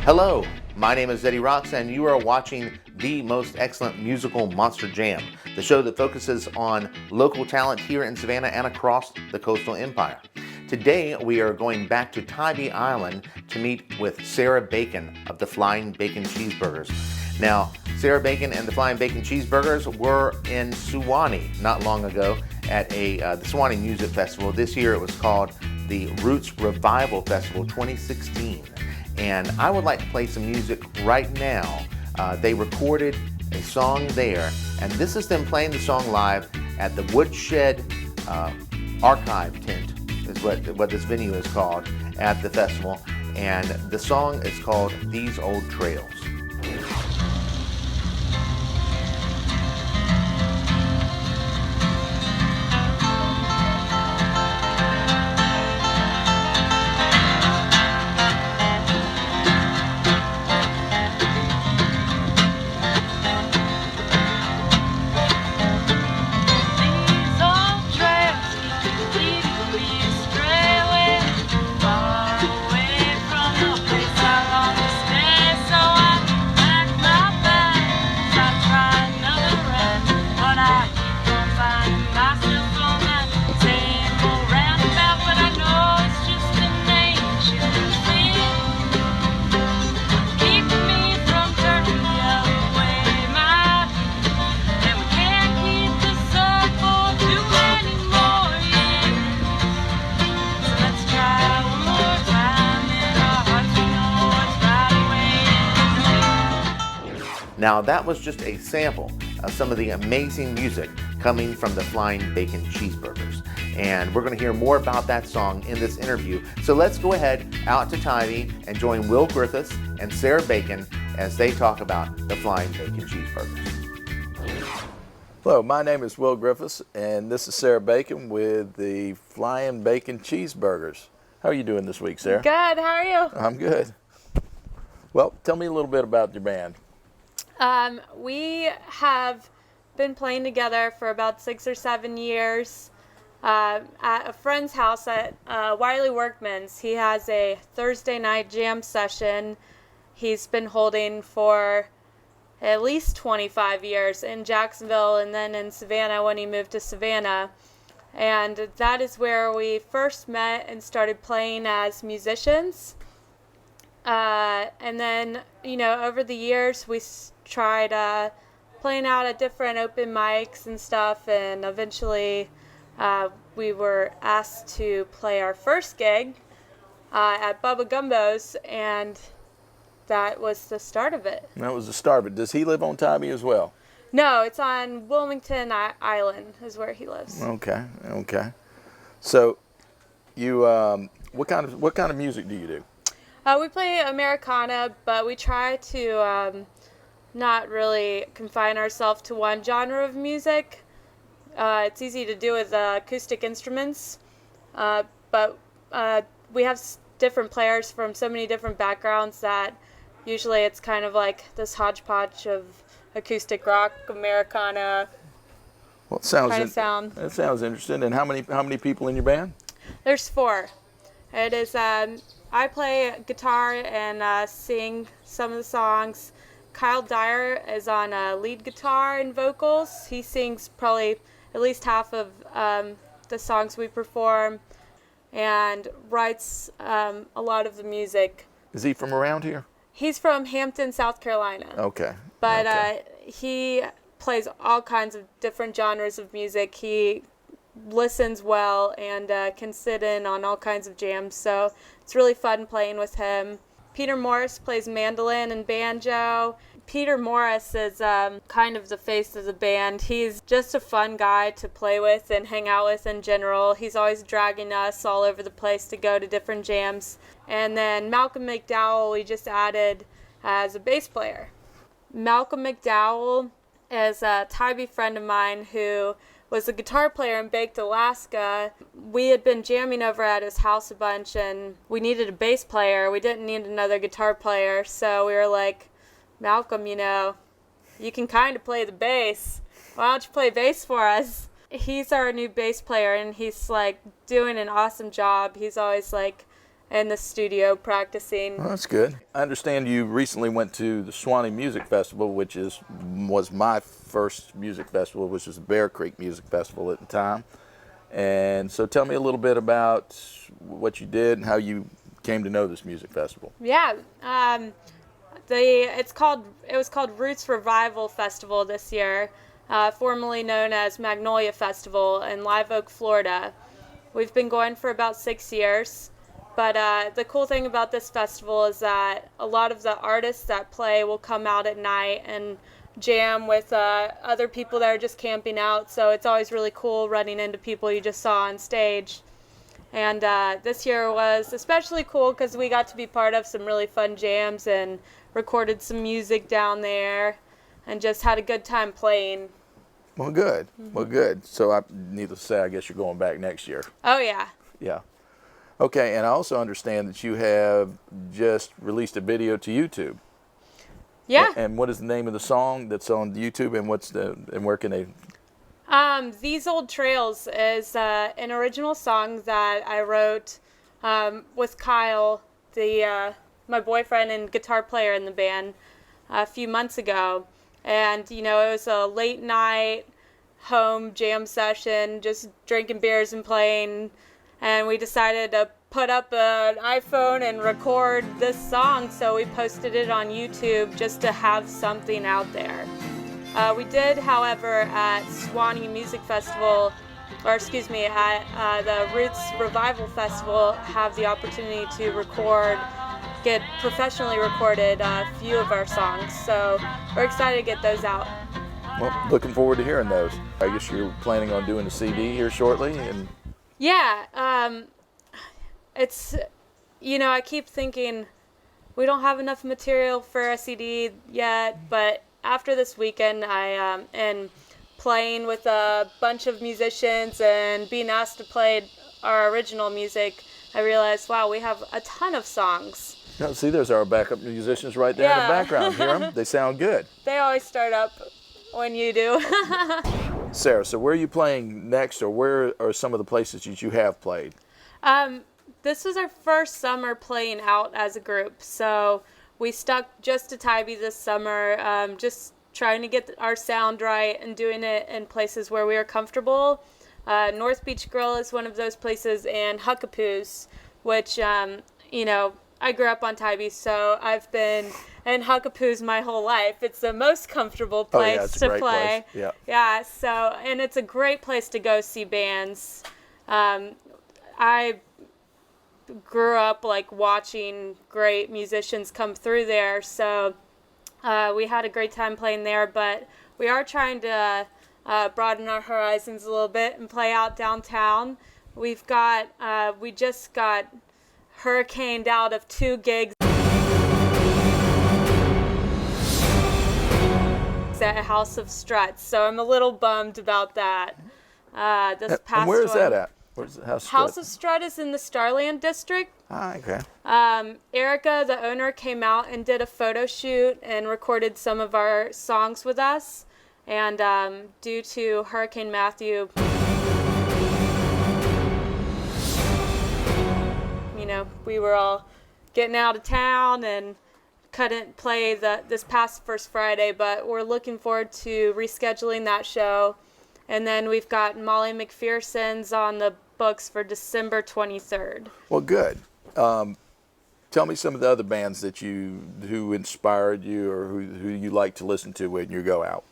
Hello, my name is Eddie Rahx, and you are watching the most excellent musical Monster Jam, the show that focuses on local talent here in Savannah and across the coastal empire. Today we are going back to Tybee Island to meet with Sara Bacon of the Flying Bacon Cheeseburgers. Now, Sara Bacon and the Flying Bacon Cheeseburgers were in Suwanee not long ago at the Suwanee Music Festival. This year it was called the Roots Revival Festival 2016. And I would like to play some music right now. They recorded a song there, and this is them playing the song live at the Woodshed Archive Tent, is what this venue is called at the festival. And the song is called These Old Trails. Now that was just a sample of some of the amazing music coming from the Flying Bacon Cheeseburgers. And we're going to hear more about that song in this interview. So let's go ahead out to Tybee and join Will Griffiths and Sara Bacon as they talk about the Flying Bacon Cheeseburgers. Hello, my name is Will Griffiths, and this is Sara Bacon with the Flying Bacon Cheeseburgers. How are you doing this week, Sara? Good, how are you? I'm good. Well, tell me a little bit about your band. We have been playing together for about 6 or 7 years at a friend's house at Wiley Workman's. He has a Thursday night jam session he's been holding for at least 25 years in Jacksonville and then in Savannah when he moved to Savannah. And that is where we first met and started playing as musicians. And then, over the years we tried playing out at different open mics and stuff, and eventually we were asked to play our first gig at Bubba Gumbo's, and that was the start of it. That was the start of it. Does he live on Tybee as well? No, it's on Wilmington Island is where he lives. Okay. So you what kind of music do you do? We play Americana, but we try to not really confine ourselves to one genre of music. It's easy to do with acoustic instruments, but we have different players from so many different backgrounds that usually it's kind of like this hodgepodge of acoustic rock, Americana kind of sound. That sounds interesting. And how many people in your band? There's 4. It is I play guitar and sing some of the songs. Kyle Dyer is on lead guitar and vocals. He sings probably at least half of the songs we perform and writes a lot of the music. Is he from around here? He's from Hampton, South Carolina. Okay. But he plays all kinds of different genres of music. He listens well and can sit in on all kinds of jams, so it's really fun playing with him. Peter Morris plays mandolin and banjo. Peter Morris is kind of the face of the band. He's just a fun guy to play with and hang out with in general. He's always dragging us all over the place to go to different jams. And then Malcom McDowell we just added as a bass player. Malcom McDowell is a Tybee friend of mine who was a guitar player in Baked, Alaska. We had been jamming over at his house a bunch, and we needed a bass player. We didn't need another guitar player, so we were like, Malcom, you can kind of play the bass. Why don't you play bass for us? He's our new bass player, and he's, doing an awesome job. He's always, in the studio practicing. Well, that's good. I understand you recently went to the Swanee Music Festival, which was my first music festival, which was the Bear Creek Music Festival at the time. And so tell me a little bit about what you did and how you came to know this music festival. Yeah, it was called Roots Revival Festival this year, formerly known as Magnolia Festival in Live Oak, Florida. We've been going for about 6 years, but the cool thing about this festival is that a lot of the artists that play will come out at night and jam with other people that are just camping out, so it's always really cool running into people you just saw on stage. And this year was especially cool because we got to be part of some really fun jams and recorded some music down there and just had a good time playing. Well, good. Well, good. So needless to say, I guess you're going back next year. Oh, yeah. Yeah. Okay, and I also understand that you have just released a video to YouTube. Yeah. And what is the name of the song that's on YouTube, and where can they? These Old Trails is an original song that I wrote with Kyle, my boyfriend and guitar player in the band, a few months ago. And, it was a late night home jam session, just drinking beers and playing. And we decided to put up an iPhone and record this song, so we posted it on YouTube just to have something out there. We did, however, at Swanee Music Festival, at the Roots Revival Festival, have the opportunity to get professionally recorded a few of our songs. So we're excited to get those out. Well, looking forward to hearing those. I guess you're planning on doing a CD here shortly, and yeah, it's, I keep thinking we don't have enough material for a CD yet, but after this weekend, I am playing with a bunch of musicians and being asked to play our original music, I realized, wow, we have a ton of songs. Now, see, there's our backup musicians right there in the background. Hear them? They sound good. They always start up when you do. Sarah, so where are you playing next, or where are some of the places that you have played? This was our first summer playing out as a group, so we stuck just to Tybee this summer, just trying to get our sound right and doing it in places where we are comfortable. North Beach Grill is one of those places, and Huckapoo's, which, I grew up on Tybee, so I've been in Huckapoo's my whole life. It's the most comfortable place to play. Yeah. Yeah, so, and it's a great place to go see bands. I grew up watching great musicians come through there, so we had a great time playing there, but we are trying to broaden our horizons a little bit and play out downtown. We just got hurricaned out of 2 gigs at House of Struts, so I'm a little bummed about that. This past and where is that at? Where's the House of Strut is in the Starland district. Ah, okay. Erica, the owner, came out and did a photo shoot and recorded some of our songs with us. And due to Hurricane Matthew, we were all getting out of town and couldn't play this past first Friday, but we're looking forward to rescheduling that show. And then we've got Molly McPherson's on the books for December 23rd. Well, good. Tell me some of the other bands who inspired you, or who you like to listen to when you go out.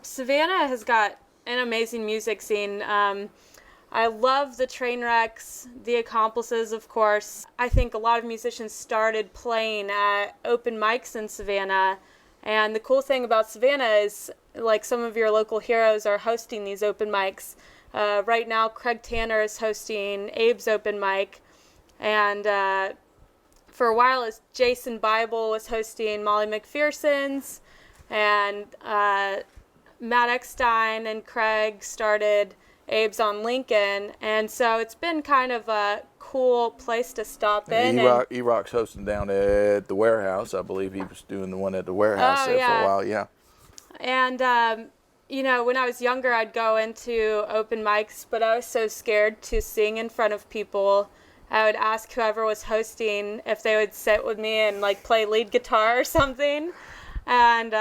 Savannah has got an amazing music scene. I love the Trainwrecks, the Accomplices, of course. I think a lot of musicians started playing at open mics in Savannah. And the cool thing about Savannah is, some of your local heroes are hosting these open mics. Right now, Craig Tanner is hosting Abe's open mic. And for a while, Jason Bible was hosting Molly McPherson's. And Matt Eckstein and Craig started Abe's on Lincoln. And so it's been kind of a cool place to stop in. E-Rock's hosting down at the Warehouse. I believe he was doing the one at the Warehouse for a while, yeah. And, when I was younger, I'd go into open mics, but I was so scared to sing in front of people. I would ask whoever was hosting if they would sit with me and like play lead guitar or something. And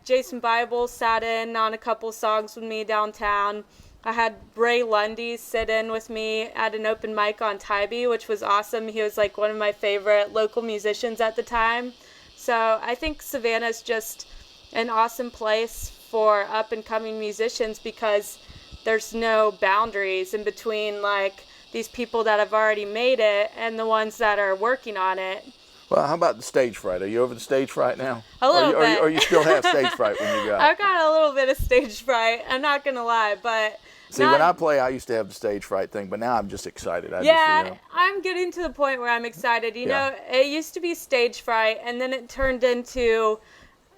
Jason Bible sat in on a couple songs with me downtown. I had Ray Lundy sit in with me at an open mic on Tybee, which was awesome. He was like one of my favorite local musicians at the time. So I think Savannah's just an awesome place for up and coming musicians because there's no boundaries in between like these people that have already made it and the ones that are working on it. Well, how about the stage fright? Are you over the stage fright now? A little bit. Or you still have stage fright when you go out? I've got a little bit of stage fright. I'm not going to lie, but... See, when I play, I used to have the stage fright thing, but now I'm just excited. I'm getting to the point where I'm excited. You know, it used to be stage fright, and then it turned into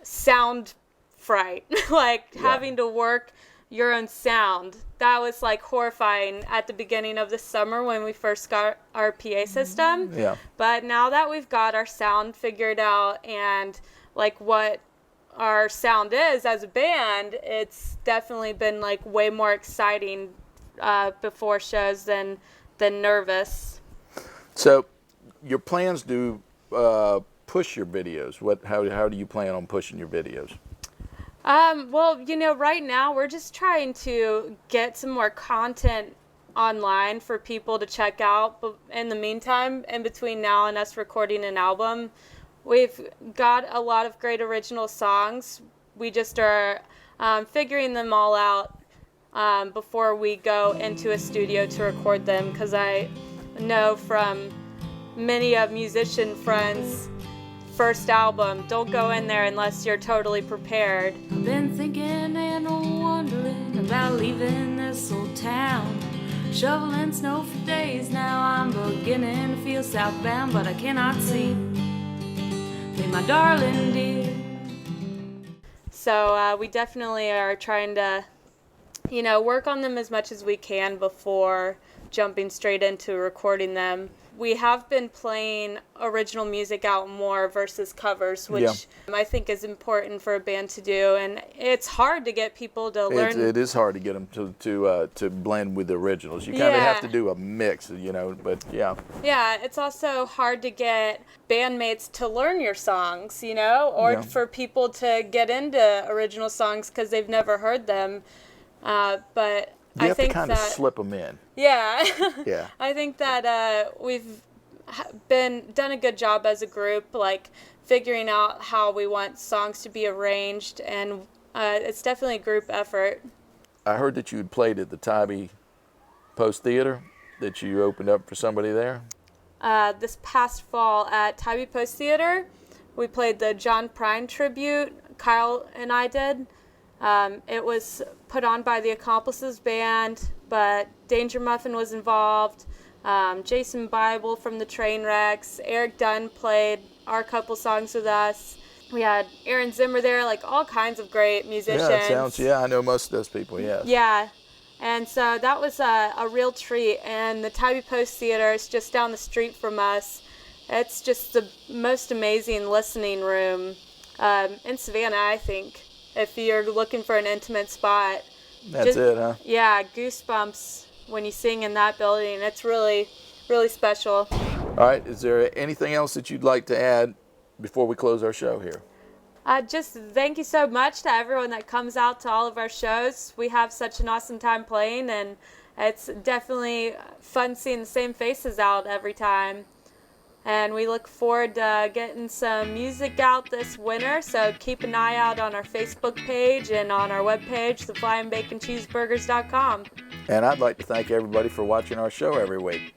sound fright, like having to work your own sound. That was like horrifying at the beginning of the summer when we first got our PA system. Yeah. But now that we've got our sound figured out and like what our sound is as a band, it's definitely been like way more exciting before shows than nervous. So your plans do push your videos. How do you plan on pushing your videos? Well, you know, right now we're just trying to get some more content online for people to check out. But in the meantime, in between now and us recording an album, we've got a lot of great original songs. We just are figuring them all out before we go into a studio to record them, because I know from many of musician friends' first album, don't go in there unless you're totally prepared. I've been thinking and wondering about leaving this old town. Shoveling snow for days now, I'm beginning to feel southbound, but I cannot see. Hey, my darling dear. So we definitely are trying to, you know, work on them as much as we can before jumping straight into recording them. We have been playing original music out more versus covers, which I think is important for a band to do. And it's hard to get people to learn. It is hard to get them to blend with the originals. You kind of have to do a mix, you know, but yeah. Yeah, it's also hard to get bandmates to learn your songs, you know, or for people to get into original songs because they've never heard them. But you have to kind of slip them in. Yeah. Yeah. I think that we've done a good job as a group, like figuring out how we want songs to be arranged, and it's definitely a group effort. I heard that you had played at the Tybee Post Theater, that you opened up for somebody there. This past fall at Tybee Post Theater, we played the John Prine tribute. Kyle and I did. It was put on by the Accomplices band, but Danger Muffin was involved. Jason Bible from the Trainwrecks. Eric Dunn played our couple songs with us. We had Aaron Zimmer there, like all kinds of great musicians. Yeah, I know most of those people, yes. Yeah, and so that was a real treat. And the Tybee Post Theater is just down the street from us. It's just the most amazing listening room in Savannah, I think. If you're looking for an intimate spot. That's it, huh? Yeah, goosebumps when you sing in that building. It's really, really special. All right, is there anything else that you'd like to add before we close our show here? Just thank you so much to everyone that comes out to all of our shows. We have such an awesome time playing, and it's definitely fun seeing the same faces out every time. And we look forward to getting some music out this winter, so keep an eye out on our Facebook page and on our webpage, theflyingbaconcheeseburgers.com. And I'd like to thank everybody for watching our show every week.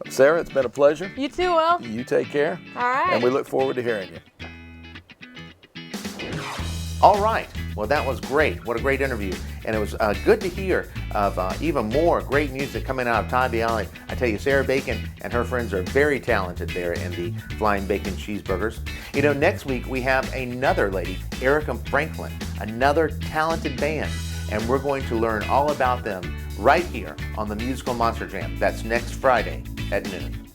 Sarah, it's been a pleasure. You too, Will. You take care. All right. And we look forward to hearing you. All right. Well, that was great. What a great interview. And it was good to hear of even more great music coming out of Tybee. I tell you, Sarah Bacon and her friends are very talented there in the Flying Bacon Cheeseburgers. You know, next week we have another lady, Erica Franklin, another talented band. And we're going to learn all about them right here on the Musical Monster Jam. That's next Friday at noon.